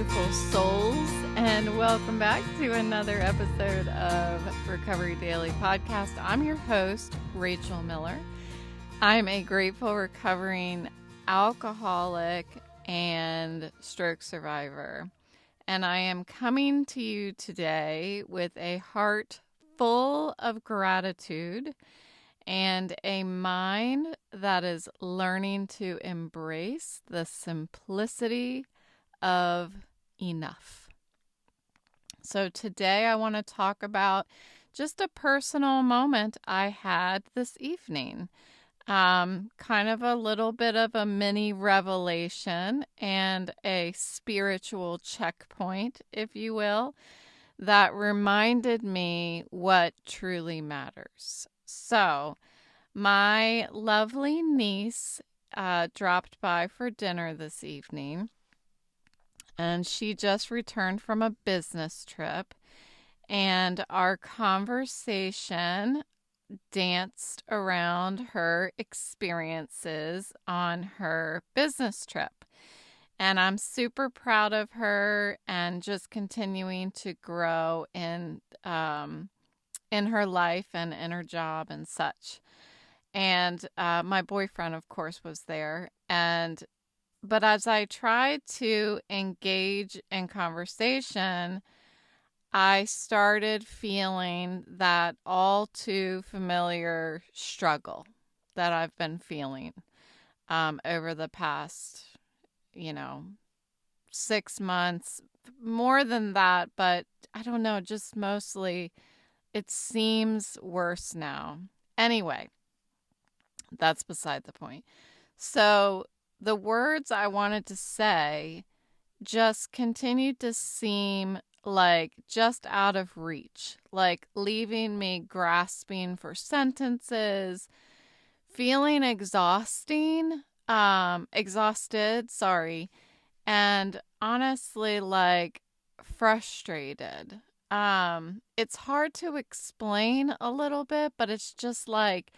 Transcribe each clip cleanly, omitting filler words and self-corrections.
beautiful souls, and welcome back to another episode of Recovery Daily Podcast. I'm your host, Rachel Miller. I'm a grateful recovering alcoholic and stroke survivor, and I am coming to you today with a heart full of gratitude and a mind that is learning to embrace the simplicity of enough. So today I want to talk about just a personal moment I had this evening. Kind of a little bit of a mini revelation and a spiritual checkpoint, if you will, that reminded me what truly matters. So, my lovely niece dropped by for dinner this evening, and she just returned from a business trip, and our conversation danced around her experiences on her business trip. And I'm super proud of her and just continuing to grow in her life and in her job and such. And my boyfriend, of course, was there. But as I tried to engage in conversation, I started feeling that all too familiar struggle that I've been feeling over the past, 6 months, more than that, but I don't know, just mostly it seems worse now. Anyway, that's beside the point. So the words I wanted to say just continued to seem like just out of reach, like leaving me grasping for sentences, feeling exhausted, and honestly, like frustrated. It's hard to explain a little bit, but it's like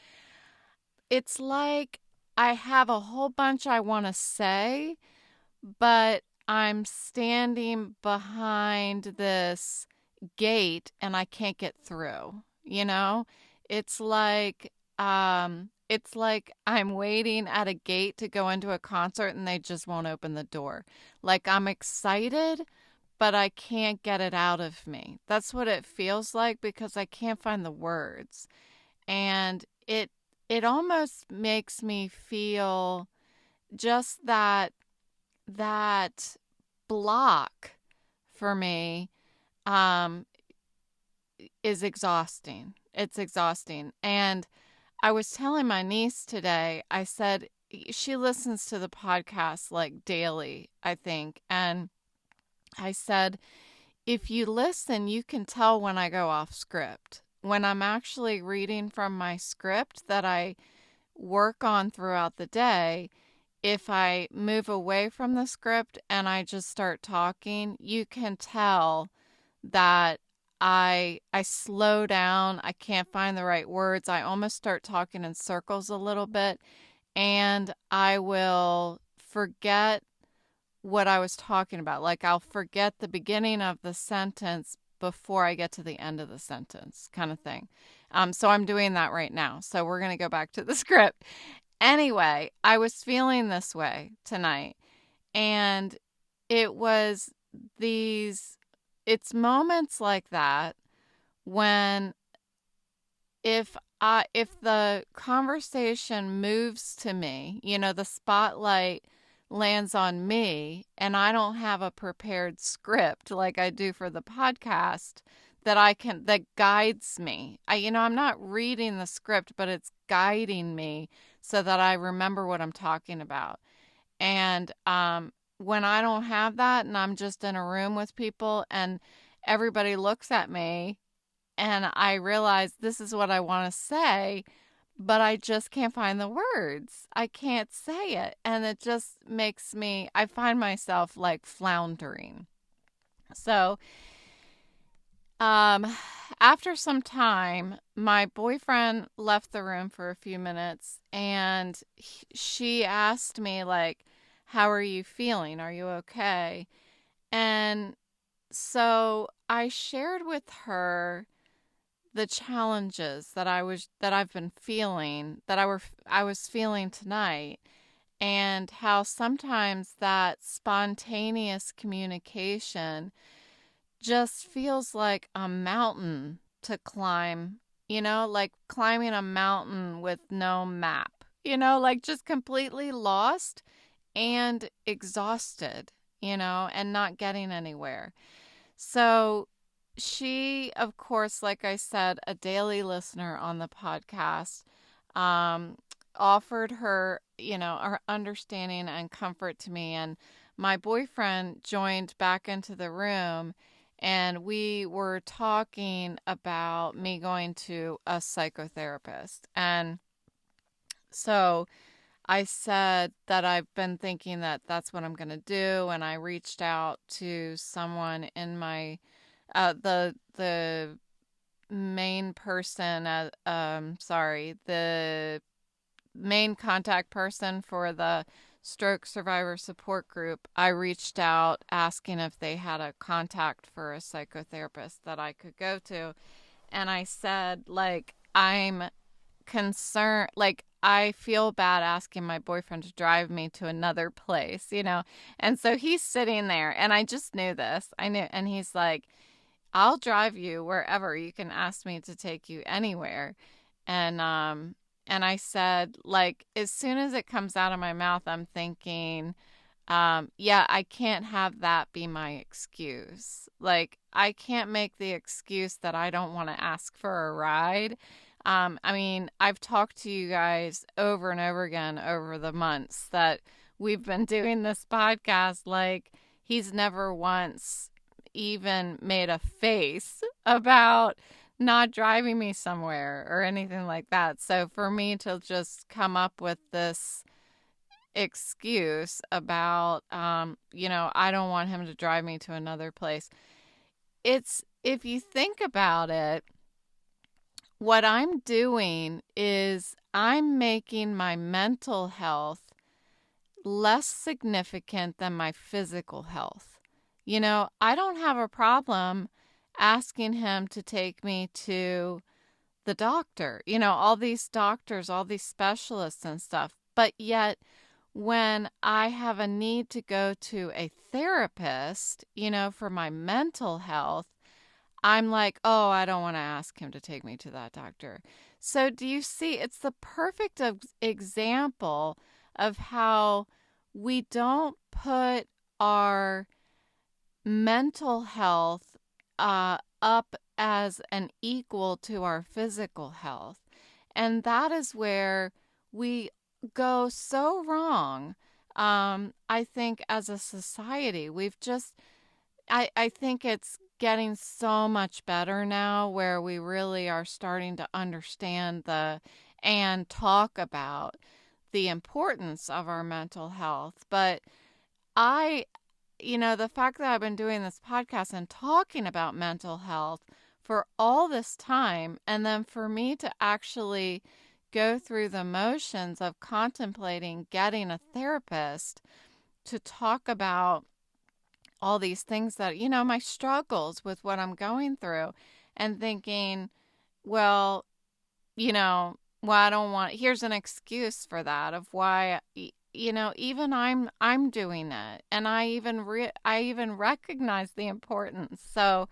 I have a whole bunch I want to say, but I'm standing behind this gate and I can't get through, It's like I'm waiting at a gate to go into a concert and they just won't open the door. Like I'm excited, but I can't get it out of me. That's what it feels like because I can't find the words. And it almost makes me feel just that block for me is exhausting. It's exhausting. And I was telling my niece today, I said, she listens to the podcast like daily, I think. And I said, if you listen, you can tell when I go off script. When I'm actually reading from my script that I work on throughout the day, if I move away from the script and I just start talking, you can tell that I slow down. I can't find the right words. I almost start talking in circles a little bit, and I will forget what I was talking about. Like I'll forget the beginning of the sentence before I get to the end of the sentence, kind of thing. So I'm doing that right now. So we're going to go back to the script. Anyway, I was feeling this way tonight, and it's moments like that when if the conversation moves to me, the spotlight lands on me and I don't have a prepared script like I do for the podcast that guides me. I'm not reading the script, but it's guiding me so that I remember what I'm talking about. And when I don't have that and I'm just in a room with people and everybody looks at me and I realize this is what I want to say, but I just can't find the words. I can't say it. And it just I find myself like floundering. So, after some time, my boyfriend left the room for a few minutes and she asked me like, how are you feeling? Are you okay? And so I shared with her the challenges that I've been feeling, I was feeling tonight, and how sometimes that spontaneous communication just feels like a mountain to climb, like climbing a mountain with no map, like just completely lost and exhausted, and not getting anywhere. So she, of course, like I said, a daily listener on the podcast, um, offered her, her understanding and comfort to me. And my boyfriend joined back into the room, and we were talking about me going to a psychotherapist. And so I said that I've been thinking that that's what I'm going to do. And I reached out to someone in my, the main person, the main contact person for the stroke survivor support group. I reached out asking if they had a contact for a psychotherapist that I could go to. And I said, like, I'm concerned, like, I feel bad asking my boyfriend to drive me to another place. And so he's sitting there, and I just knew this. I knew, and he's like, I'll drive you wherever. You can ask me to take you anywhere. And I said, like, as soon as it comes out of my mouth, I'm thinking, yeah, I can't have that be my excuse. Like, I can't make the excuse that I don't want to ask for a ride. I mean, I've talked to you guys over and over again over the months that we've been doing this podcast. Like, he's never once even made a face about not driving me somewhere or anything like that. So for me to just come up with this excuse about, I don't want him to drive me to another place. It's, if you think about it, what I'm doing is I'm making my mental health less significant than my physical health. I don't have a problem asking him to take me to the doctor, all these doctors, all these specialists and stuff. But yet, when I have a need to go to a therapist, for my mental health, I'm like, oh, I don't want to ask him to take me to that doctor. So do you see, it's the perfect example of how we don't put our mental health up as an equal to our physical health. And that is where we go so wrong. I think as a society, I think it's getting so much better now where we really are starting to understand and talk about the importance of our mental health. But I, the fact that I've been doing this podcast and talking about mental health for all this time, and then for me to actually go through the motions of contemplating getting a therapist to talk about all these things that, my struggles with what I'm going through, and thinking, well, I don't want, here's an excuse for that of why, even I'm doing it, and I even recognize the importance. So,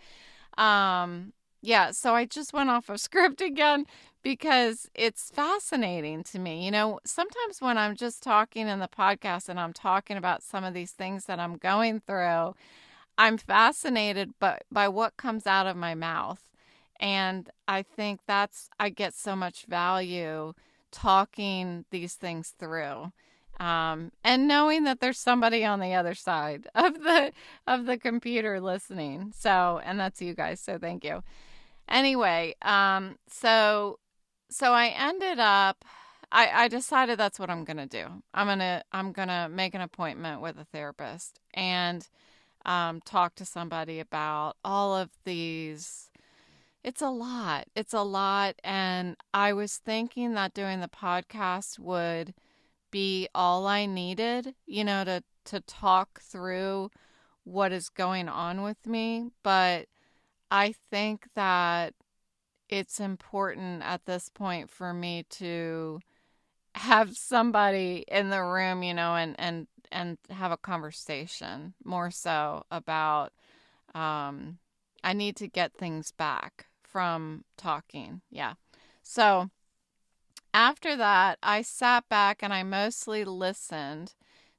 yeah, so I just went off of script again because it's fascinating to me. Sometimes when I'm just talking in the podcast and I'm talking about some of these things that I'm going through, I'm fascinated by what comes out of my mouth. And I think I get so much value talking these things through. And knowing that there's somebody on the other side of the computer listening. So, and that's you guys. So thank you. Anyway, so I ended up, I decided that's what I'm going to do. I'm going to make an appointment with a therapist and talk to somebody about all of these. It's a lot. It's a lot. And I was thinking that doing the podcast would be all I needed, to talk through what is going on with me, but I think that it's important at this point for me to have somebody in the room, and have a conversation more so about I need to get things back from talking. Yeah. So after that, I sat back and I mostly listened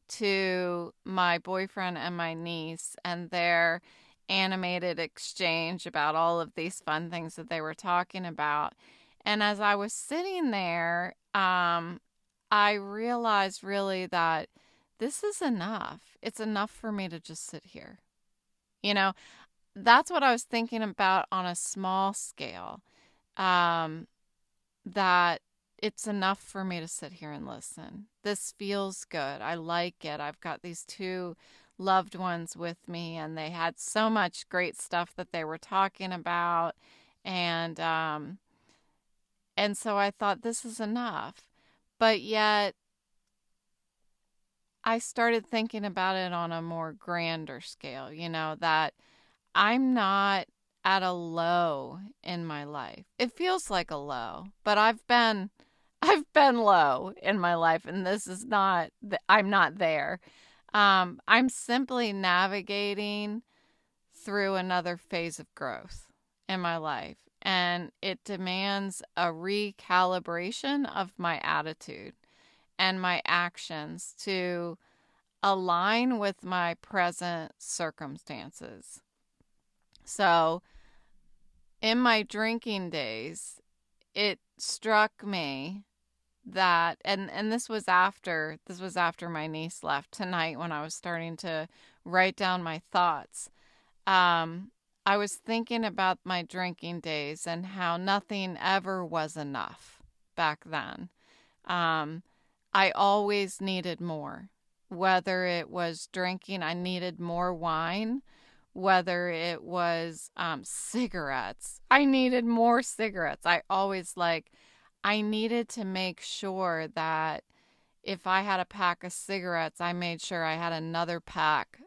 to my boyfriend and my niece and their animated exchange about all of these fun things that they were talking about. And as I was sitting there, I realized really that this is enough. It's enough for me to just sit here. You know, that's what I was thinking about on a small scale. Um, that it's enough for me to sit here and listen. This feels good. I like it. I've got these two loved ones with me, and they had so much great stuff that they were talking about, and so I thought this is enough. But yet I started thinking about it on a more grander scale, that I'm not at a low in my life. It feels like a low, but I've been low in my life, and this is not I'm not there. I'm simply navigating through another phase of growth in my life, and it demands a recalibration of my attitude and my actions to align with my present circumstances. So, in my drinking days, it struck me that and this was after my niece left tonight when I was starting to write down my thoughts. Um I was thinking about my drinking days and how nothing ever was enough back then. Um, I always needed more. Whether it was drinking, I needed more wine. Whether it was cigarettes, I needed more cigarettes. I needed to make sure that if I had a pack of cigarettes, I made sure I had another pack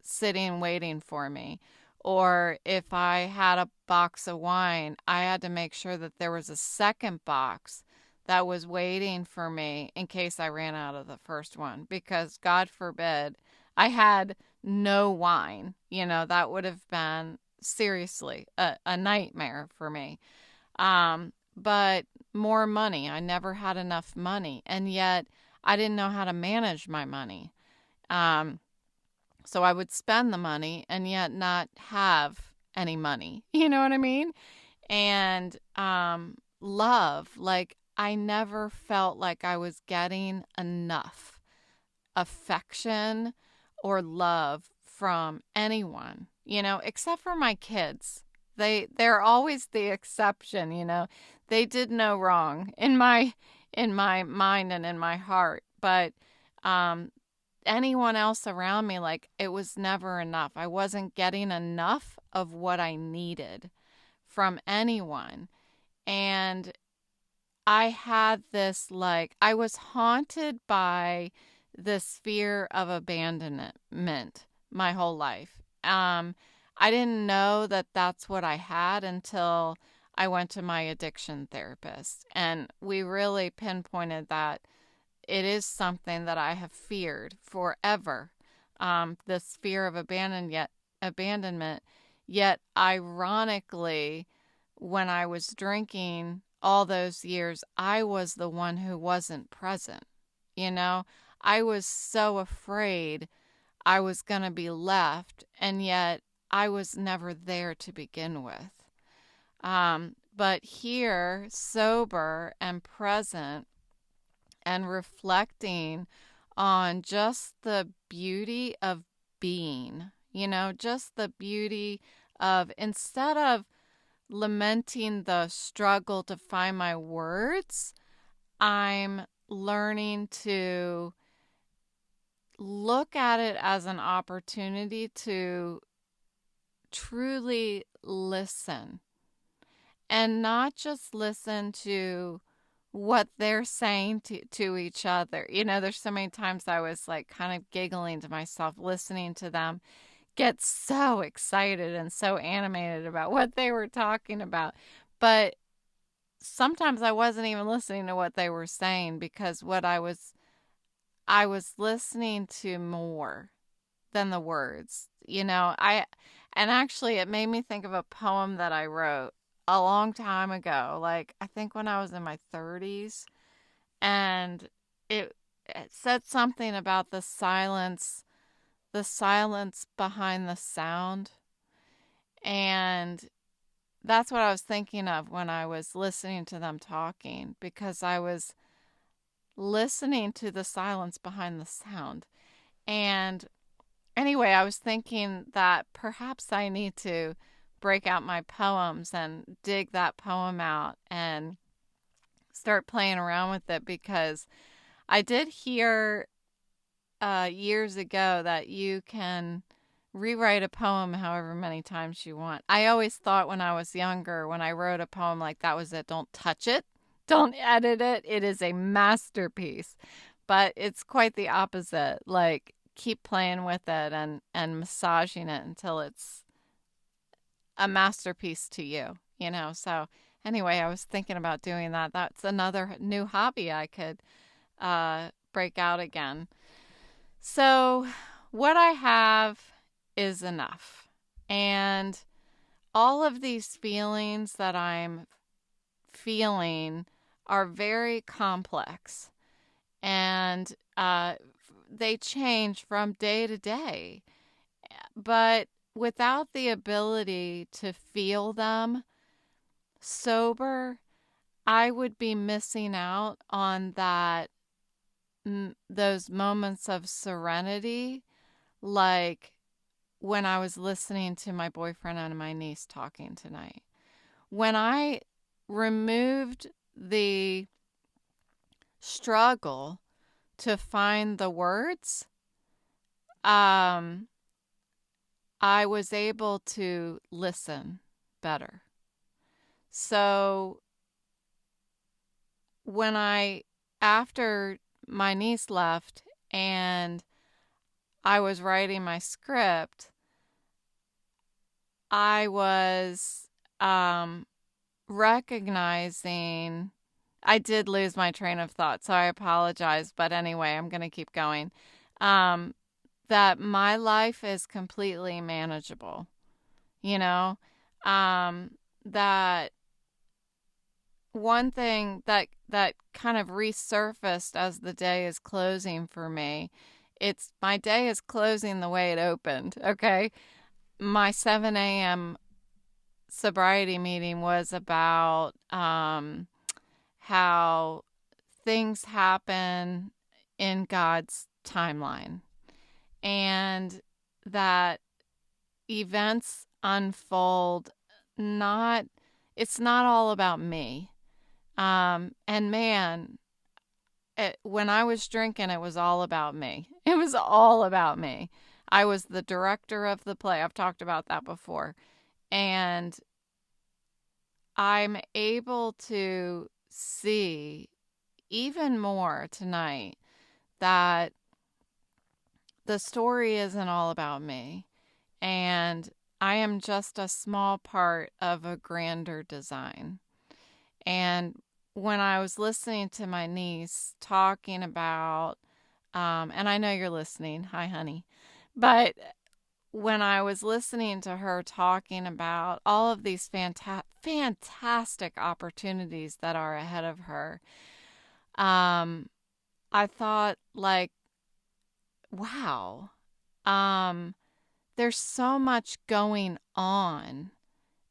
sitting waiting for me. Or if I had a box of wine, I had to make sure that there was a second box that was waiting for me in case I ran out of the first one. Because God forbid I had no wine. That would have been seriously a nightmare for me. But more money. I never had enough money. And yet I didn't know how to manage my money. So I would spend the money and yet not have any money. You know what I mean? And love, like I never felt like I was getting enough affection or love from anyone, except for my kids. They're always the exception. They did no wrong in my mind and in my heart, but anyone else around me, like it was never enough. I wasn't getting enough of what I needed from anyone. And I had this, like, I was haunted by this fear of abandonment my whole life. I didn't know that that's what I had until I went to my addiction therapist. And we really pinpointed that it is something that I have feared forever. This fear of abandonment. Yet, ironically, when I was drinking all those years, I was the one who wasn't present. I was so afraid I was going to be left, and yet I was never there to begin with. But here, sober and present, and reflecting on just the beauty of being, just the beauty of, instead of lamenting the struggle to find my words, I'm learning to look at it as an opportunity to truly listen, and not just listen to what they're saying to each other. There's so many times I was like kind of giggling to myself, listening to them get so excited and so animated about what they were talking about. But sometimes I wasn't even listening to what they were saying, because what I was listening to more than the words. And actually it made me think of a poem that I wrote a long time ago, like I think when I was in my 30s, and it, it said something about the silence behind the sound. And that's what I was thinking of when I was listening to them talking, because I was listening to the silence behind the sound. And anyway, I was thinking that perhaps I need to break out my poems and dig that poem out and start playing around with it, because I did hear years ago that you can rewrite a poem however many times you want. I always thought when I was younger, when I wrote a poem, like that was it. Don't touch it. Don't edit it. It is a masterpiece. But it's quite the opposite. Like, keep playing with it and massaging it until it's a masterpiece to you. So anyway, I was thinking about doing that. That's another new hobby I could break out again. So what I have is enough. And all of these feelings that I'm feeling are very complex, and they change from day to day. But without the ability to feel them sober, I would be missing out on those moments of serenity, like when I was listening to my boyfriend and my niece talking tonight. When I removed the struggle to find the words, I was able to listen better. So after my niece left and I was writing my script, I was recognizing, I did lose my train of thought, so I apologize. But anyway, I'm going to keep going. That my life is completely manageable. You know, that one thing that kind of resurfaced as the day is closing for me. It's my day is closing the way it opened. Okay, my 7 a.m. sobriety meeting was about how things happen in God's timeline, and that events unfold, not it's not all about me. And man, when I was drinking, it was all about me. It was all about me. I was the director of the play. I've talked about that before. And I'm able to see even more tonight that the story isn't all about me. And I am just a small part of a grander design. And when I was listening to my niece talking about, and I know you're listening, hi, honey, but when I was listening to her talking about all of these fantastic opportunities that are ahead of her, I thought, like, wow, there's so much going on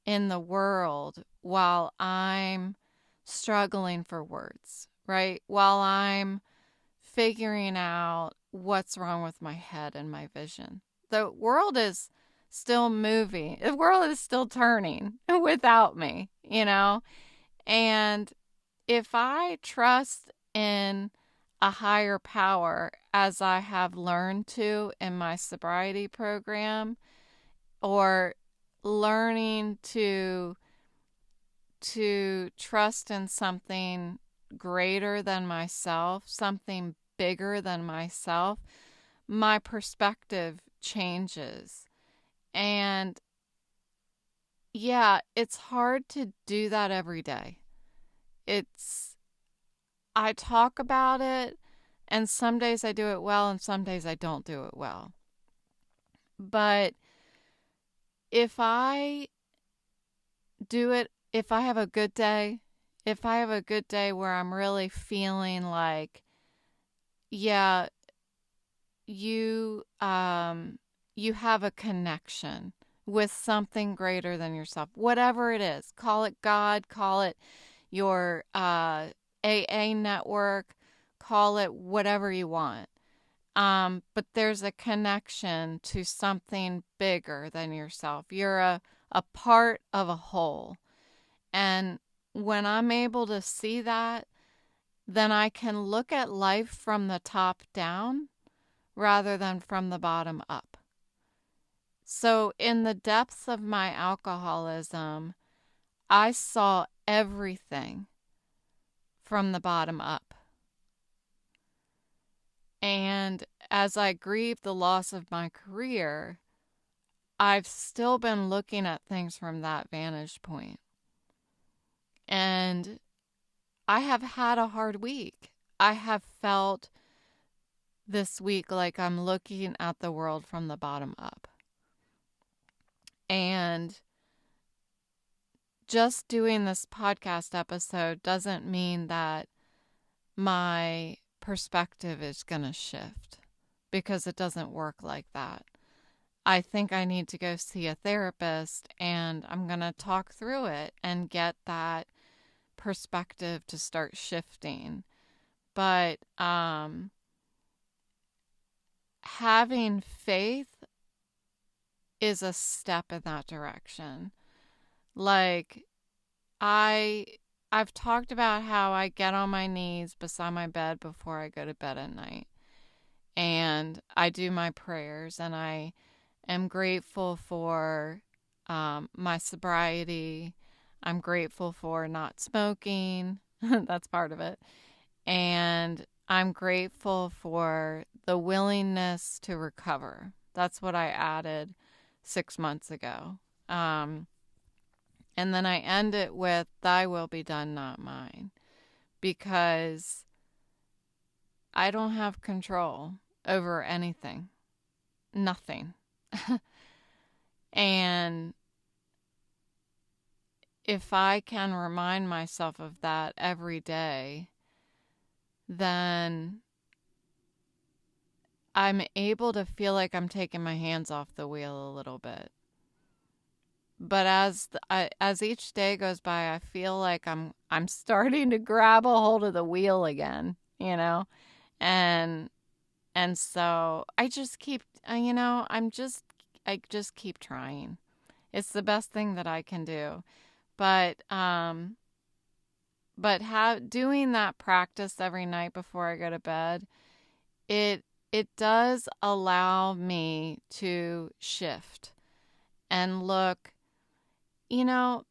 in the world while I'm struggling for words, right? While I'm figuring out what's wrong with my head and my vision. The world is still moving. The world is still turning without me. And if I trust in a higher power, as I have learned to in my sobriety program, or learning to trust in something greater than myself, something bigger than myself, my perspective changes. And yeah, it's hard to do that every day. I talk about it, and some days I do it well, and some days I don't do it well. But if I if I have a good day, if I have a good day where I'm really feeling like, yeah, you you have a connection with something greater than yourself, whatever it is. Call it God, call it your AA network, call it whatever you want. But there's a connection to something bigger than yourself. You're a part of a whole. And when I'm able to see that, then I can look at life from the top down rather than from the bottom up. So, in the depths of my alcoholism, I saw everything from the bottom up. And as I grieved the loss of my career, I've still been looking at things from that vantage point. And I have had a hard week. I have felt this week like I'm looking at the world from the bottom up. And just doing this podcast episode doesn't mean that my perspective is going to shift, because it doesn't work like that. I think I need to go see a therapist, and I'm going to talk through it and get that perspective to start shifting. But having faith is a step in that direction. Like, I've talked about how I get on my knees beside my bed before I go to bed at night, and I do my prayers, and I am grateful for my sobriety. I'm grateful for not smoking. That's part of it. And I'm grateful for the willingness to recover. That's what I added 6 months ago. And then I end it with, "Thy will be done, not mine," because I don't have control over anything. Nothing. And if I can remind myself of that every day, then I'm able to feel like I'm taking my hands off the wheel a little bit. But as each day goes by, I feel like I'm starting to grab a hold of the wheel again, and so I just keep, I just keep trying. It's the best thing that I can do. But doing that practice every night before I go to bed, it does allow me to shift and look,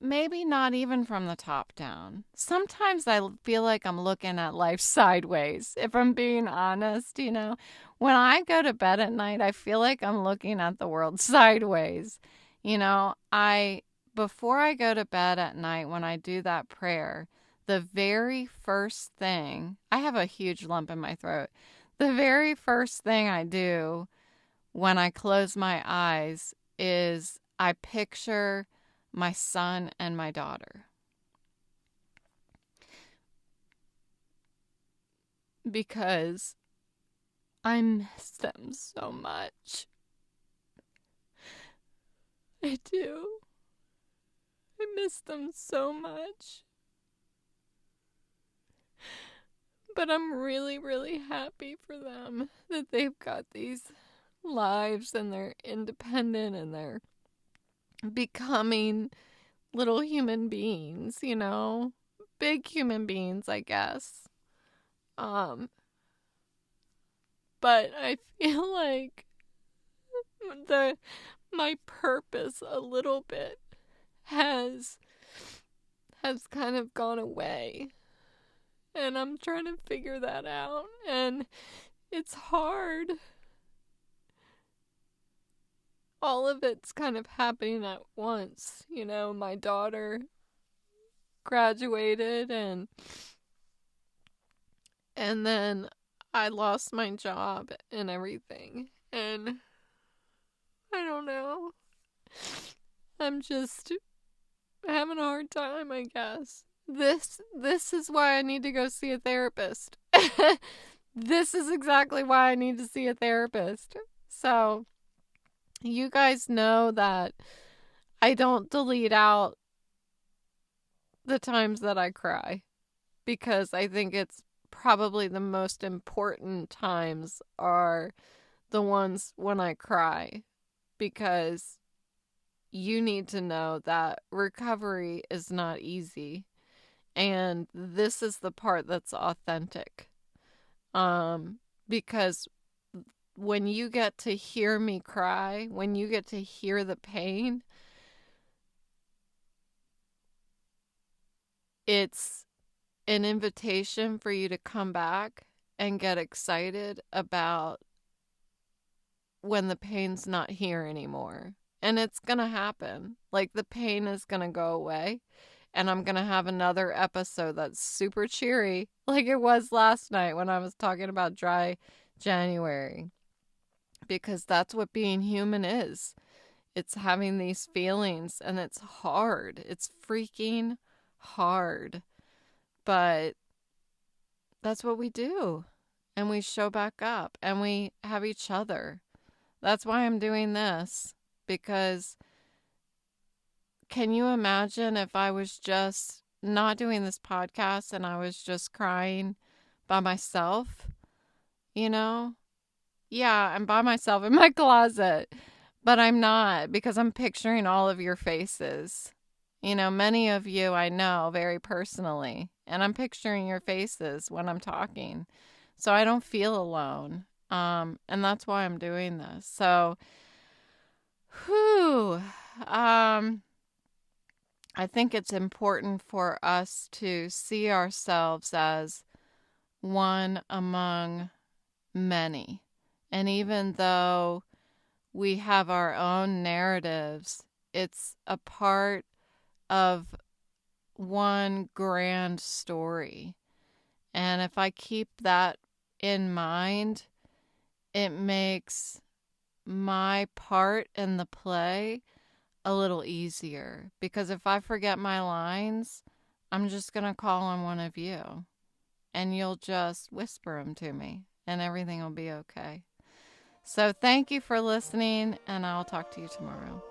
maybe not even from the top down. Sometimes I feel like I'm looking at life sideways, if I'm being honest. When I go to bed at night, I feel like I'm looking at the world sideways. Before I go to bed at night, when I do that prayer, the very first thing, I have a huge lump in my throat. The very first thing I do when I close my eyes is I picture my son and my daughter. Because I miss them so much. I do. I miss them so much. But I'm really, really happy for them that they've got these lives and they're independent and they're becoming little human beings, big human beings, I guess. But I feel like my purpose a little bit has kind of gone away. And I'm trying to figure that out, and it's hard. all of it's kind of happening at once. You know, my daughter graduated and then I lost my job and everything. And I don't know. I'm just having a hard time, I guess. This is why I need to go see a therapist. This is exactly why I need to see a therapist. So, you guys know that I don't delete out the times that I cry because I think it's probably the most important times are the ones when I cry, because you need to know that recovery is not easy, and this is the part that's authentic. Because when you get to hear me cry, when you get to hear the pain, it's an invitation for you to come back and get excited about when the pain's not here anymore. And it's going to happen. Like, the pain is going to go away. And I'm going to have another episode that's super cheery, like it was last night when I was talking about dry January. Because that's what being human is. It's having these feelings, and it's hard. It's freaking hard. But that's what we do. And we show back up, and we have each other. That's why I'm doing this. Because can you imagine if I was just not doing this podcast and I was just crying by myself? You know? Yeah, I'm by myself in my closet, but I'm not, because I'm picturing all of your faces. You know, many of you I know very personally, and I'm picturing your faces when I'm talking. So I don't feel alone. And that's why I'm doing this. So, whew, I think it's important for us to see ourselves as one among many. And even though we have our own narratives, it's a part of one grand story. And if I keep that in mind, it makes my part in the play a little easier. Because if I forget my lines, I'm just going to call on one of you, and you'll just whisper them to me, and everything will be okay. So thank you for listening, and I'll talk to you tomorrow.